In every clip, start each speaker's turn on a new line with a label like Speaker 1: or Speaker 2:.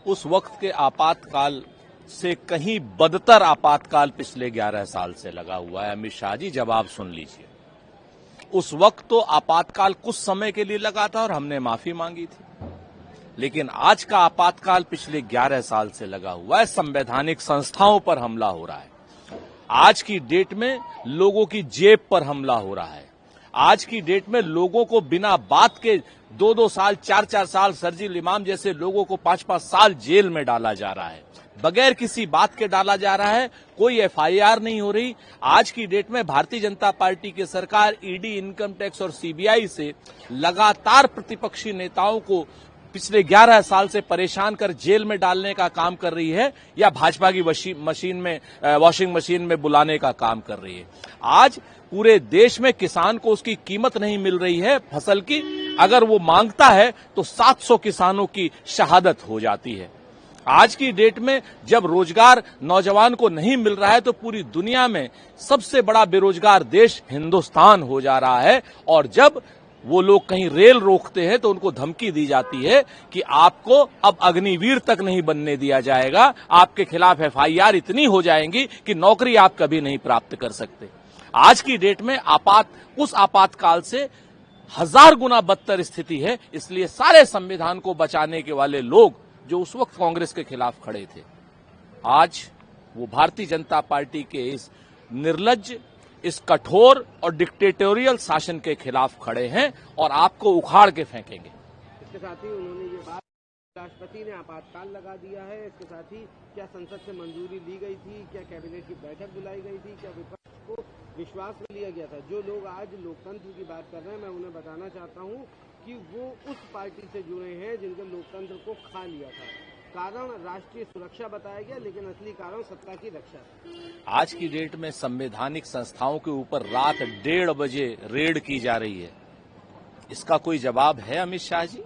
Speaker 1: उस वक्त के आपातकाल से कहीं बदतर आपातकाल पिछले 11 साल से लगा हुआ है। अमित शाह जी, जवाब सुन लीजिए। उस वक्त तो आपातकाल कुछ समय के लिए लगा था और हमने माफी मांगी थी, लेकिन आज का आपातकाल पिछले 11 साल से लगा हुआ है। संवैधानिक संस्थाओं पर हमला हो रहा है। आज की डेट में लोगों की जेब पर हमला हो रहा है। आज की डेट में लोगों को बिना बात के 2-2 साल, 4-4 साल, सर्जिल इमाम जैसे लोगों को 5-5 साल जेल में डाला जा रहा है, बगैर किसी बात के डाला जा रहा है। कोई एफआईआर नहीं हो रही। आज की डेट में भारतीय जनता पार्टी की सरकार ईडी, इनकम टैक्स और सीबीआई से लगातार प्रतिपक्षी नेताओं को पिछले 11 साल से परेशान कर जेल में डालने का काम कर रही है, या भाजपा की वॉशिंग मशीन में बुलाने का काम कर रही है। आज पूरे देश में किसान को उसकी कीमत नहीं मिल रही है फसल की। अगर वो मांगता है तो 700 किसानों की शहादत हो जाती है। आज की डेट में जब रोजगार नौजवान को नहीं मिल रहा है तो पूरी दुनिया में सबसे बड़ा बेरोजगार देश हिंदुस्तान हो जा रहा है। और जब वो लोग कहीं रेल रोकते हैं तो उनको धमकी दी जाती है कि आपको अब अग्निवीर तक नहीं बनने दिया जाएगा, आपके खिलाफ एफआईआर इतनी हो जाएंगी कि नौकरी आप कभी नहीं प्राप्त कर सकते। आज की डेट में उस आपातकाल से 1000 गुना बदतर स्थिति है। इसलिए सारे संविधान को बचाने के वाले लोग जो उस वक्त कांग्रेस के खिलाफ खड़े थे, आज वो भारतीय जनता पार्टी के इस निर्लज्ज, इस कठोर और डिक्टेटोरियल शासन के खिलाफ खड़े हैं और आपको उखाड़ के फेंकेंगे।
Speaker 2: इसके साथ ही उन्होंने ये बात, राष्ट्रपति ने आपातकाल लगा दिया है। इसके साथ ही क्या संसद से मंजूरी ली गई थी, क्या कैबिनेट की बैठक बुलाई गई थी, क्या विपक्ष को विश्वास में लिया गया था? जो लोग आज लोकतंत्र की बात कर रहे हैं, मैं उन्हें बताना चाहता हूँ कि वो उस पार्टी से जुड़े हैं जिनके लोकतंत्र को खा लिया था। कारण राष्ट्रीय सुरक्षा बताया गया, लेकिन असली कारण सत्ता की रक्षा।
Speaker 1: आज की डेट में संवैधानिक संस्थाओं के ऊपर रात 1:30 बजे रेड की जा रही है। इसका कोई जवाब है अमित शाह जी?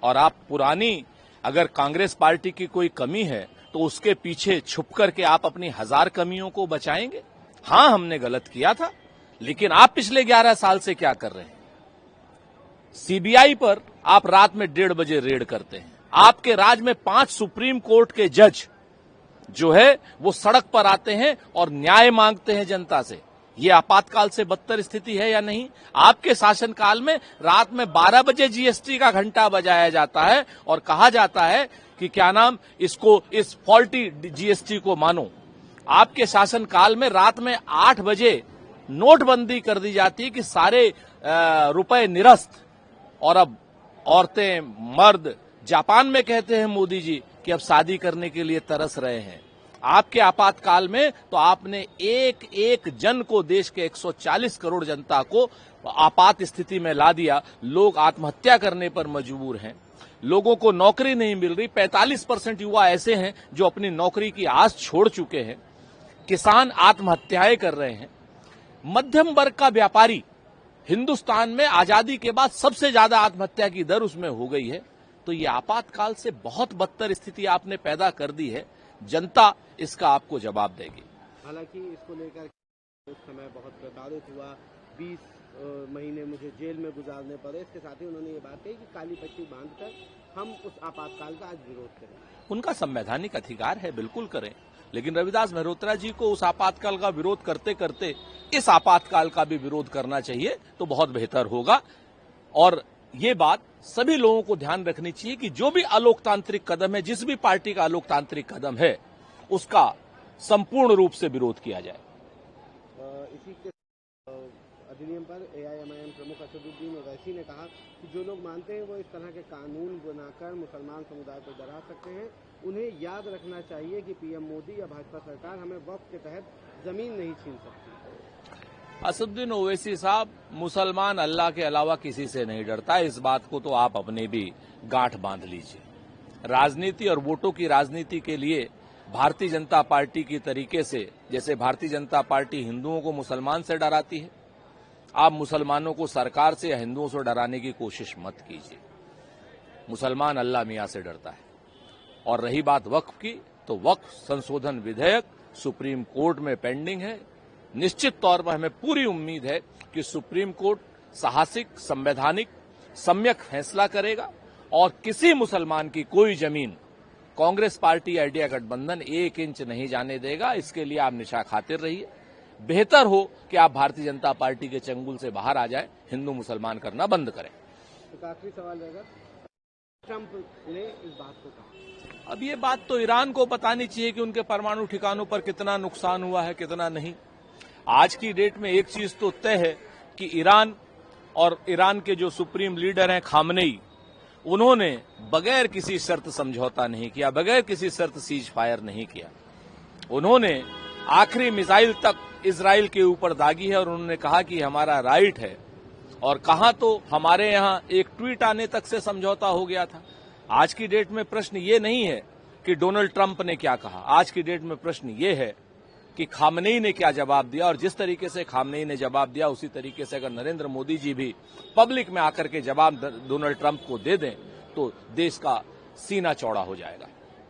Speaker 1: और आप पुरानी, अगर कांग्रेस पार्टी की कोई कमी है तो उसके पीछे छुप करके आप अपनी 1000 कमियों को बचाएंगे? हां, हमने गलत किया था, लेकिन आप पिछले 11 साल से क्या कर रहे हैं? सीबीआई पर आप रात में 1:30 बजे रेड करते हैं। आपके राज में 5 सुप्रीम कोर्ट के जज जो है वो सड़क पर आते हैं और न्याय मांगते हैं जनता से। ये आपातकाल से बदतर स्थिति है या नहीं? आपके शासनकाल में रात में 12 बजे जीएसटी का घंटा बजाया जाता है और कहा जाता है कि क्या नाम, इस फॉल्टी जीएसटी को मानो। आपके शासनकाल में रात में 8 बजे नोटबंदी कर दी जाती है कि सारे रुपए निरस्त। और अब औरतें, मर्द, जापान में कहते हैं मोदी जी कि अब शादी करने के लिए तरस रहे हैं। आपके आपातकाल में तो आपने एक एक जन को, देश के 140 करोड़ जनता को आपात स्थिति में ला दिया। लोग आत्महत्या करने पर मजबूर हैं, लोगों को नौकरी नहीं मिल रही। 45% युवा ऐसे हैं जो अपनी नौकरी की आस छोड़ चुके हैं। किसान आत्महत्याएं कर रहे हैं। मध्यम वर्ग का व्यापारी, हिंदुस्तान में आजादी के बाद सबसे ज्यादा आत्महत्या की दर उसमें हो गई है। तो ये आपातकाल से बहुत बदतर स्थिति आपने पैदा कर दी है। जनता इसका आपको जवाब देगी।
Speaker 2: हालांकि इसको लेकर उस समय बहुत प्रताड़ित हुआ, 20 महीने मुझे जेल में गुजारने पड़े। इसके साथ ही उन्होंने ये बात कही कि काली पट्टी बांधकर हम उस आपातकाल का आज विरोध करें।
Speaker 1: उनका संवैधानिक अधिकार है, बिल्कुल करें, लेकिन रविदास मेहरोत्रा जी को उस आपातकाल का विरोध करते करते इस आपातकाल का भी विरोध करना चाहिए तो बहुत बेहतर होगा। और ये बात सभी लोगों को ध्यान रखनी चाहिए कि जो भी अलोकतांत्रिक कदम है, जिस भी पार्टी का अलोकतांत्रिक कदम है, उसका संपूर्ण रूप से विरोध किया जाए।
Speaker 2: इसी के अधिनियम पर एआईएमआईएम प्रमुख असदुद्दीन ओवैसी ने कहा कि जो लोग मानते हैं वो इस तरह के कानून बनाकर मुसलमान समुदाय को डरा सकते हैं, उन्हें याद रखना चाहिए कि पीएम मोदी या भाजपा सरकार हमें वक्फ के तहत जमीन नहीं छीन सकती।
Speaker 1: असदुद्दीन ओवैसी साहब, मुसलमान अल्लाह के अलावा किसी से नहीं डरता। इस बात को तो आप अपने भी गांठ बांध लीजिए। राजनीति और वोटों की राजनीति के लिए भारतीय जनता पार्टी की तरीके से, जैसे भारतीय जनता पार्टी हिंदुओं को मुसलमान से डराती है, आप मुसलमानों को सरकार से या हिंदुओं से डराने की कोशिश मत कीजिए। मुसलमान अल्लाह मियां से डरता है। और रही बात वक्फ की, तो वक्फ संशोधन विधेयक सुप्रीम कोर्ट में पेंडिंग है। निश्चित तौर पर हमें पूरी उम्मीद है कि सुप्रीम कोर्ट साहसिक, संवैधानिक, सम्यक फैसला करेगा और किसी मुसलमान की कोई जमीन कांग्रेस पार्टी इंडिया गठबंधन 1 इंच नहीं जाने देगा। इसके लिए आप निशा खातिर रहिए। बेहतर हो कि आप भारतीय जनता पार्टी के चंगुल से बाहर आ जाए, हिंदू मुसलमान करना बंद करें।
Speaker 2: एक आखिरी सवाल रहेगा, ट्रंप ने इस बात को कहा।
Speaker 1: अब ये बात तो ईरान को बतानी चाहिए कि उनके परमाणु ठिकानों पर कितना नुकसान हुआ है, कितना नहीं। आज की डेट में एक चीज तो तय है कि ईरान और ईरान के जो सुप्रीम लीडर हैं खामनेई, उन्होंने बगैर किसी शर्त समझौता नहीं किया, बगैर किसी शर्त सीज फायर नहीं किया। उन्होंने आखिरी मिसाइल तक इजराइल के ऊपर दागी है और उन्होंने कहा कि हमारा राइट है। और कहा तो हमारे यहां एक ट्वीट आने तक से समझौता हो गया था। आज की डेट में प्रश्न ये नहीं है कि डोनाल्ड ट्रंप ने क्या कहा, आज की डेट में प्रश्न ये है कि खामनेई ने क्या जवाब दिया। और जिस तरीके से खामनेई ने जवाब दिया, उसी तरीके से अगर नरेंद्र मोदी जी भी पब्लिक में आकर के जवाब डोनाल्ड ट्रंप को दे दें तो देश का सीना चौड़ा हो जाएगा।